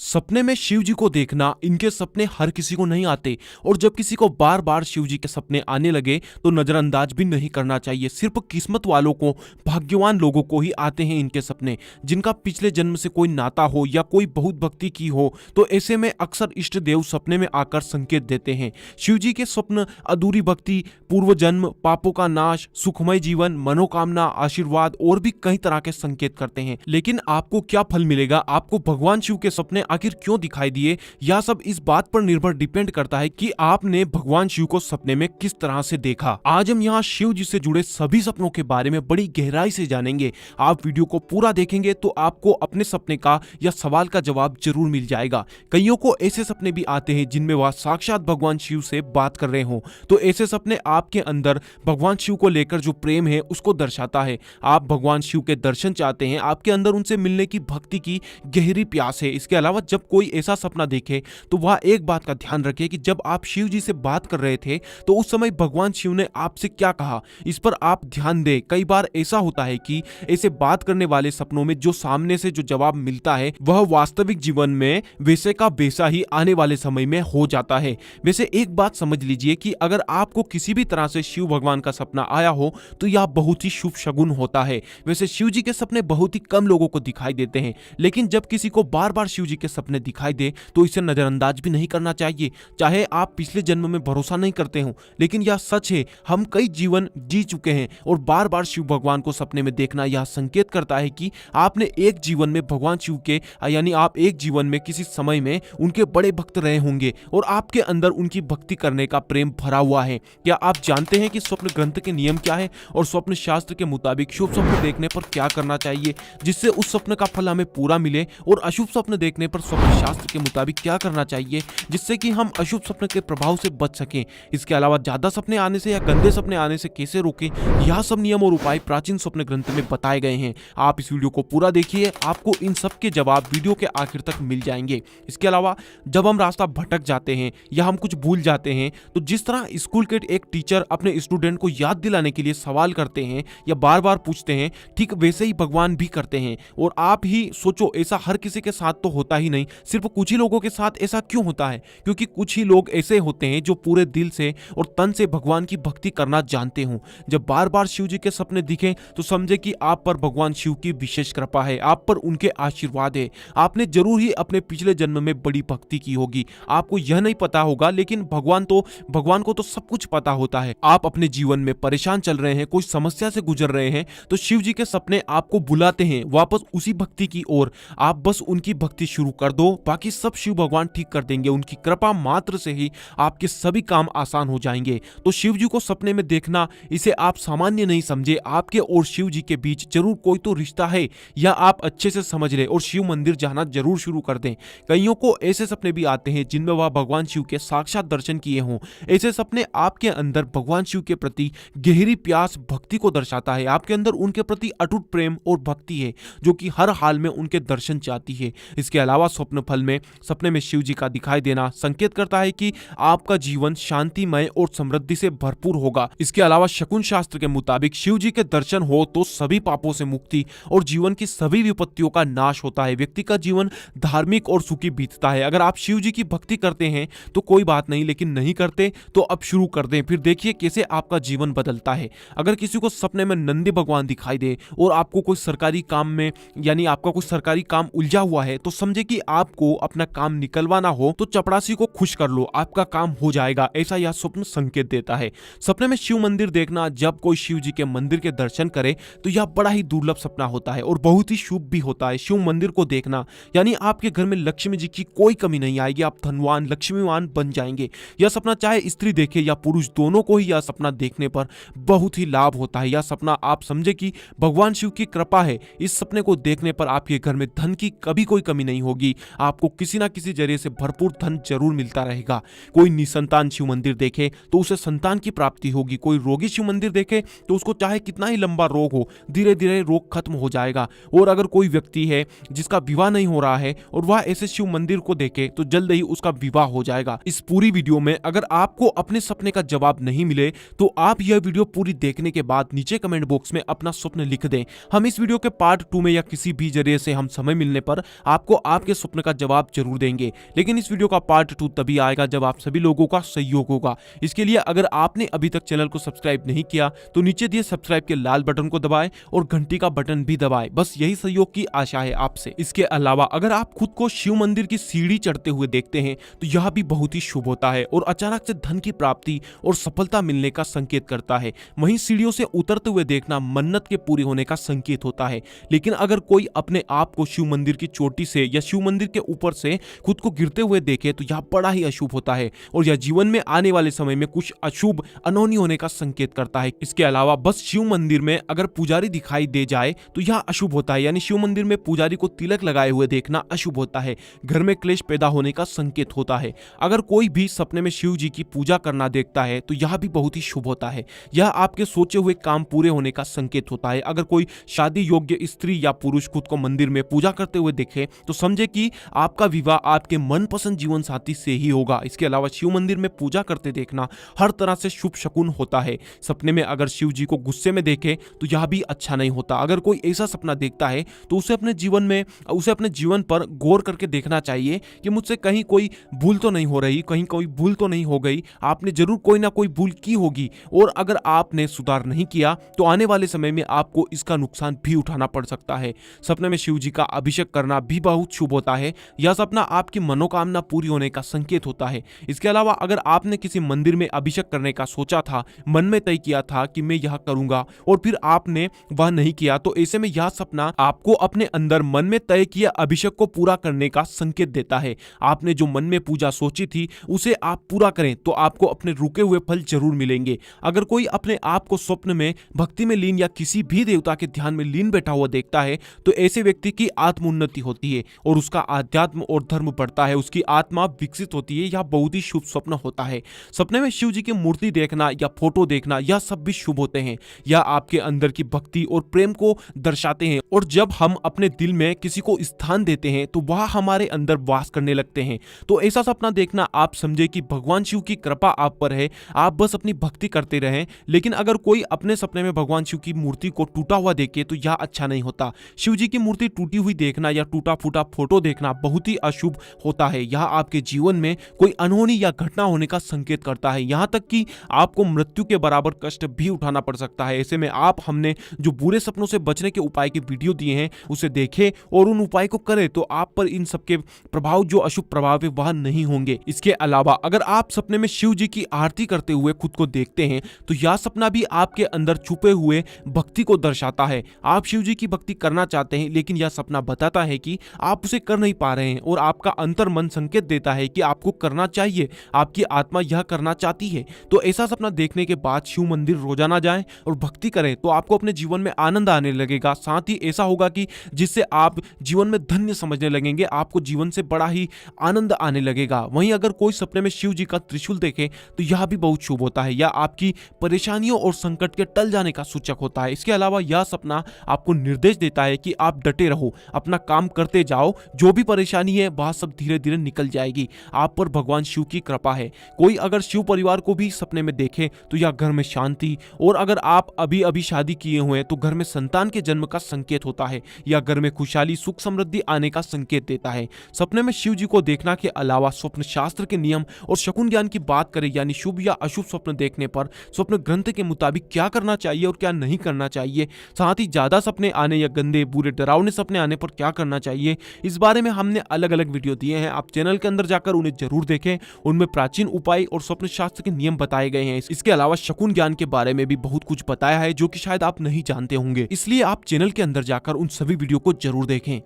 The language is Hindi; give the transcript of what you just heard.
सपने में शिव जी को देखना, इनके सपने हर किसी को नहीं आते। और जब किसी को बार बार शिव जी के सपने आने लगे तो नजरअंदाज भी नहीं करना चाहिए। सिर्फ किस्मत वालों को, भाग्यवान लोगों को ही आते हैं इनके सपने, जिनका पिछले जन्म से कोई नाता हो या कोई बहुत भक्ति की हो। तो ऐसे में अक्सर इष्ट देव सपने में आकर संकेत देते हैं। शिव जी के स्वप्न अधूरी भक्ति, पूर्व जन्म, पापों का नाश, सुखमय जीवन, मनोकामना, आशीर्वाद और भी कई तरह के संकेत करते हैं। लेकिन आपको क्या फल मिलेगा, आपको भगवान शिव के सपने आखिर क्यों दिखाई दिए, यह सब इस बात पर निर्भर डिपेंड करता है कि आपने भगवान शिव को सपने में किस तरह से देखा। आज हम यहाँ शिव जी से जुड़े सभी सपनों के बारे में बड़ी गहराई से जानेंगे। आप वीडियो को पूरा देखेंगे तो आपको अपने सपने का या सवाल का जवाब जरूर मिल जाएगा। कईयों को ऐसे सपने भी आते हैं जिनमें वह साक्षात भगवान शिव से बात कर रहे हो। तो ऐसे सपने आपके अंदर भगवान शिव को लेकर जो प्रेम है उसको दर्शाता है। आप भगवान शिव के दर्शन चाहते हैं, आपके अंदर उनसे मिलने की भक्ति की गहरी प्यास है। इसके अलावा जब कोई ऐसा सपना देखे तो वह एक बात का ध्यान रखे कि जब आप शिव जी से बात कर रहे थे तो उस समय भगवान शिव ने आपसे क्या कहा, इस पर आप ध्यान दें। कई बार ऐसा होता है कि ऐसे बात करने वाले सपनों में जो सामने से जो जवाब मिलता है वह वास्तविक जीवन में वैसे का वैसा ही आने वाले समय में हो जाता है। वैसे एक बात समझ लीजिए कि अगर आपको किसी भी तरह से शिव भगवान का सपना आया हो तो यह बहुत ही शुभ शगुन होता है। वैसे शिव जी के सपने बहुत ही कम लोगों को दिखाई देते हैं, लेकिन जब किसी को बार बार शिव जी के सपने दिखाई दे तो इसे नजरअंदाज भी नहीं करना चाहिए। चाहे आप पिछले जन्म में भरोसा नहीं करते हो, लेकिन यह सच है, हम कई जीवन जी चुके हैं और बार बार शिव भगवान को सपने में देखना यह संकेत करता है कि आपने एक जीवन में भगवान शिव के यानी आप एक जीवन में किसी समय में उनके बड़े भक्त रहे होंगे और आपके अंदर उनकी भक्ति करने का प्रेम भरा हुआ है। क्या आप जानते हैं कि स्वप्न ग्रंथ के नियम क्या है और स्वप्न शास्त्र के मुताबिक शुभ स्वप्न देखने पर क्या करना चाहिए जिससे उस स्वप्न का फल हमें पूरा मिले, और अशुभ स्वप्न देखने पर स्वप्न शास्त्र के मुताबिक क्या करना चाहिए जिससे कि हम अशुभ स्वप्न के प्रभाव से बच सकें। इसके अलावा ज्यादा सपने आने से या गंदे सपने आने से कैसे रोकें, यह सब नियम और उपाय प्राचीन स्वप्न ग्रंथ में बताए गए हैं। आप इस वीडियो को पूरा देखिए, आपको इन सब के जवाब वीडियो के आखिर तक मिल जाएंगे। इसके अलावा जब हम रास्ता भटक जाते हैं या हम कुछ भूल जाते हैं तो जिस तरह स्कूल के एक टीचर अपने स्टूडेंट को याद दिलाने के लिए सवाल करते हैं या बार बार पूछते हैं, ठीक वैसे ही भगवान भी करते हैं। और आप ही सोचो, ऐसा हर किसी के साथ तो होता ही नहीं, सिर्फ कुछ ही लोगों के साथ ऐसा क्यों होता है? क्योंकि कुछ ही लोग ऐसे होते हैं जो पूरे दिल से और तन से भगवान की भक्ति करना जानते हो। जब बार बार शिव जी के सपने दिखें तो समझे कि आप पर भगवान शिव की विशेष कृपा है, आप पर उनके आशीर्वाद है। आपने जरूर ही अपने पिछले जन्म में बड़ी भक्ति की होगी, आपको यह नहीं पता होगा, लेकिन भगवान को तो सब कुछ पता होता है। आप अपने जीवन में परेशान चल रहे हैं, कोई समस्या से गुजर रहे हैं, तो शिव जी के सपने आपको बुलाते हैं वापस उसी भक्ति की ओर। आप बस उनकी भक्ति शुरू कर दो, बाकी सब शिव भगवान ठीक कर देंगे। उनकी कृपा मात्र से ही आपके सभी काम आसान हो जाएंगे। तो शिव जी को सपने में देखना, इसे आप सामान्य नहीं समझे, आपके और शिव जी के बीच जरूर कोई तो रिश्ता है, या आप अच्छे से समझ ले और शिव मंदिर जाना जरूर शुरू कर दें। कईयों को ऐसे सपने भी आते हैं जिनमें वह भगवान शिव के साक्षात दर्शन किए हों। ऐसे सपने आपके अंदर भगवान शिव के प्रति गहरी प्यास, भक्ति को दर्शाता है। आपके अंदर उनके प्रति अटूट प्रेम और भक्ति है जो कि हर हाल में उनके दर्शन चाहती है। इसके अलावा स्वप्न फल में सपने में शिव जी का दिखाई देना संकेत करता है कि आपका जीवन शांतिमय और समृद्धि से भरपूर होगा। इसके अलावा शकुन शास्त्र के मुताबिक शिव जी के दर्शन हो तो सभी पापों से मुक्ति और जीवन की सभी विपत्तियों का नाश होता है। व्यक्ति का जीवन धार्मिक और सुखी बीतता है। अगर आप शिव जी की भक्ति करते हैं तो कोई बात नहीं, लेकिन नहीं करते तो अब शुरू कर दें, फिर देखिए कैसे आपका जीवन बदलता है। अगर किसी को सपने में नंदी भगवान दिखाई दे और आपको कोई सरकारी काम में यानी आपका कोई सरकारी काम उलझा हुआ है तो समझे कि आपको अपना काम निकलवाना हो तो चपरासी को खुश कर लो, आपका काम हो जाएगा, ऐसा यह स्वप्न संकेत देता है। सपने में शिव मंदिर देखना, जब कोई शिव जी के मंदिर के दर्शन करे तो यह बड़ा ही दुर्लभ सपना होता है और बहुत ही शुभ भी होता है। शिव मंदिर को देखना यानी आपके घर में लक्ष्मी जी की कोई कमी नहीं आएगी, आप धनवान लक्ष्मीवान बन जाएंगे। यह सपना चाहे स्त्री देखे या पुरुष, दोनों को ही यह सपना देखने पर बहुत ही लाभ होता है। यह सपना आप समझे कि भगवान शिव की कृपा है। इस सपने को देखने पर आपके घर में धन की कभी कोई कमी नहीं होगी, आपको किसी ना किसी जरिए से भरपूर धन जरूर मिलता रहेगा। कोई निसंतान शिव मंदिर देखे तो उसे संतान की प्राप्ति होगी। कोई रोगी शिव मंदिर देखे तो उसको चाहे कितना ही लंबा रोग हो, धीरे धीरे रोग खत्म हो जाएगा। और अगर कोई व्यक्ति है जिसका विवाह नहीं हो रहा है और वह ऐसे शिव मंदिर को देखे तो जल्द ही उसका विवाह हो जाएगा। इस पूरी वीडियो में अगर आपको अपने सपने का जवाब नहीं मिले तो आप यह वीडियो पूरी देखने के बाद नीचे कमेंट बॉक्स में अपना स्वप्न लिख दें। हम इस वीडियो के पार्ट 2 में या किसी भी जरिए से हम समय मिलने पर आपको आपके के स्वप्न का जवाब जरूर देंगे। लेकिन इस वीडियो का पार्ट 2 तभी आएगा जब आप सभी लोगों का सहयोग होगा। इसके लिए अगर आपने अभी तक चैनल को सब्सक्राइब नहीं किया तो नीचे दिए सब्सक्राइब के लाल बटन को दबाएं और घंटी का बटन भी दबाएं। बस यही सहयोग की आशा है आपसे। इसके अलावा अगर आप खुद को शिव मंदिर की सीढ़ी चढ़ते हुए देखते हैं तो यह भी बहुत ही शुभ होता है और अचानक से धन की प्राप्ति और सफलता मिलने का संकेत करता है। वहीं सीढ़ियों से उतरते हुए देखना मन्नत के पूरी होने का संकेत होता है। लेकिन अगर कोई अपने आप को शिव मंदिर की चोटी से या शिव मंदिर के ऊपर से खुद को गिरते हुए देखे तो यह बड़ा ही अशुभ होता है और यह जीवन में आने वाले समय में कुछ अशुभ अनहोनी होने का संकेत करता है। इसके अलावा बस शिव मंदिर में अगर पुजारी दिखाई दे जाए तो यह अशुभ होता है, यानी शिव मंदिर में पुजारी को तिलक लगाए हुए देखना अशुभ होता है, घर में क्लेश पैदा होने का संकेत होता है। अगर कोई भी सपने में शिव जी की पूजा करना देखता है तो यह भी बहुत ही शुभ होता है, यह आपके सोचे हुए काम पूरे होने का संकेत होता है। अगर कोई शादी योग्य स्त्री या पुरुष खुद को मंदिर में पूजा करते हुए देखे तो समझे कि आपका विवाह आपके मनपसंद जीवन साथी से ही होगा। इसके अलावा शिव मंदिर में पूजा करते देखना हर तरह से शुभ शकुन होता है। सपने में अगर शिव जी को गुस्से में देखे तो यह भी अच्छा नहीं होता। अगर कोई ऐसा सपना देखता है तो उसे अपने जीवन पर गौर करके देखना चाहिए कि मुझसे कहीं कोई भूल तो नहीं हो रही, कहीं कोई भूल तो नहीं हो गई। आपने जरूर कोई ना कोई भूल की होगी और अगर आपने सुधार नहीं किया तो आने वाले समय में आपको इसका नुकसान भी उठाना पड़ सकता है। सपने में शिव जी का अभिषेक करना भी बहुत शुभ होता है। यह सपना आपकी मनोकामना पूरी होने का संकेत होता है। इसके अलावा अगर आपने किसी मंदिर में अभिषेक करने का सोचा था, मन में तय किया था कि मैं यह करूंगा और फिर आपने वह नहीं किया, तो ऐसे में यह सपना आपको अपने अंदर मन में तय किया अभिषेक को पूरा करने का संकेत देता है। आपने जो मन में पूजा सोची थी उसे आप पूरा करें तो आपको अपने रुके हुए फल जरूर मिलेंगे। अगर कोई अपने आप को स्वप्न में भक्ति में लीन या किसी भी देवता के ध्यान में लीन बैठा हुआ देखता है तो ऐसे व्यक्ति की आत्मोन्नति होती है और उसका आध्यात्म और धर्म बढ़ता है, उसकी आत्मा विकसित होती है। यह बहुत ही शुभ स्वप्न होता है। सपने में शिव जी की मूर्ति देखना या फोटो देखना यह सब भी शुभ होते हैं। यह आपके अंदर की भक्ति और प्रेम को दर्शाते हैं और जब हम अपने दिल में किसी को स्थान देते हैं तो वह हमारे अंदर वास करने लगते हैं। तो ऐसा सपना देखना आप समझे कि भगवान शिव की कृपा आप पर है, आप बस अपनी भक्ति करते रहें। लेकिन अगर कोई अपने सपने में भगवान शिव की मूर्ति को टूटा हुआ देखे तो यह अच्छा नहीं होता। शिव जी की मूर्ति टूटी हुई देखना या टूटा फूटा फोटो देखना बहुत ही अशुभ होता है। यह आपके जीवन में कोई अनहोनी या घटना होने का संकेत करता है, यहाँ तक कि आपको मृत्यु के बराबर कष्ट भी उठाना पड़ सकता है। ऐसे में हमने जो बुरे सपनों से बचने के उपाय के वीडियो दिए हैं उसे देखें और उन उपाय को करें तो आप पर इन सबके प्रभाव, जो अशुभ प्रभाव है, वह नहीं होंगे। इसके अलावा अगर आप सपने में शिव जी की आरती करते हुए खुद को देखते हैं तो यह सपना भी आपके अंदर छुपे हुए भक्ति को दर्शाता है। आप शिव जी की भक्ति करना चाहते हैं लेकिन यह सपना बताता है कि आप उसे कर नहीं पा रहे हैं और आपका अंतर मन संकेत देता है कि आपको करना चाहिए, आपकी आत्मा यह करना चाहती है। तो ऐसा सपना देखने के बाद शिव मंदिर रोजाना जाएं और भक्ति करें तो आपको अपने जीवन में आनंद आने लगेगा। साथ ही ऐसा होगा कि जिससे आप जीवन में धन्य समझने लगेंगे, आपको जीवन से बड़ा ही आनंद आने लगेगा। वहीं अगर कोई सपने में शिव जी का त्रिशूल देखे तो यह भी बहुत शुभ होता है, यह आपकी परेशानियों और संकट के टल जाने का सूचक होता है। इसके अलावा यह सपना आपको निर्देश देता है कि आप डटे रहो, अपना काम करते जाओ, जो भी परेशानी है वह सब धीरे धीरे निकल जाएगी। आप पर भगवान शिव की कृपा है। कोई अगर शिव परिवार को भी सपने में देखे तो यह घर में शांति, और अगर आप अभी अभी शादी किए हुए हैं तो घर में संतान के जन्म का संकेत होता है। यह घर में खुशहाली, सुख, समृद्धि आने का संकेत देता है। सपने में शिव जी को देखना के अलावा स्वप्न शास्त्र के नियम और शकुन ज्ञान की बात करें, यानी शुभ या अशुभ स्वप्न देखने पर स्वप्न ग्रंथ के मुताबिक क्या करना चाहिए और क्या नहीं करना चाहिए, साथ ही ज्यादा सपने आने या गंदे, बुरे, डरावने सपने आने पर क्या करना चाहिए, इस बारे में हमने अलग अलग वीडियो दिए हैं। आप चैनल के अंदर जाकर उन्हें जरूर देखें, उनमें प्राचीन उपाय और स्वप्न शास्त्र के नियम बताए गए हैं। इसके अलावा शकुन ज्ञान के बारे में भी बहुत कुछ बताया है जो कि शायद आप नहीं जानते होंगे, इसलिए आप चैनल के अंदर जाकर उन सभी वीडियो को जरूर देखें।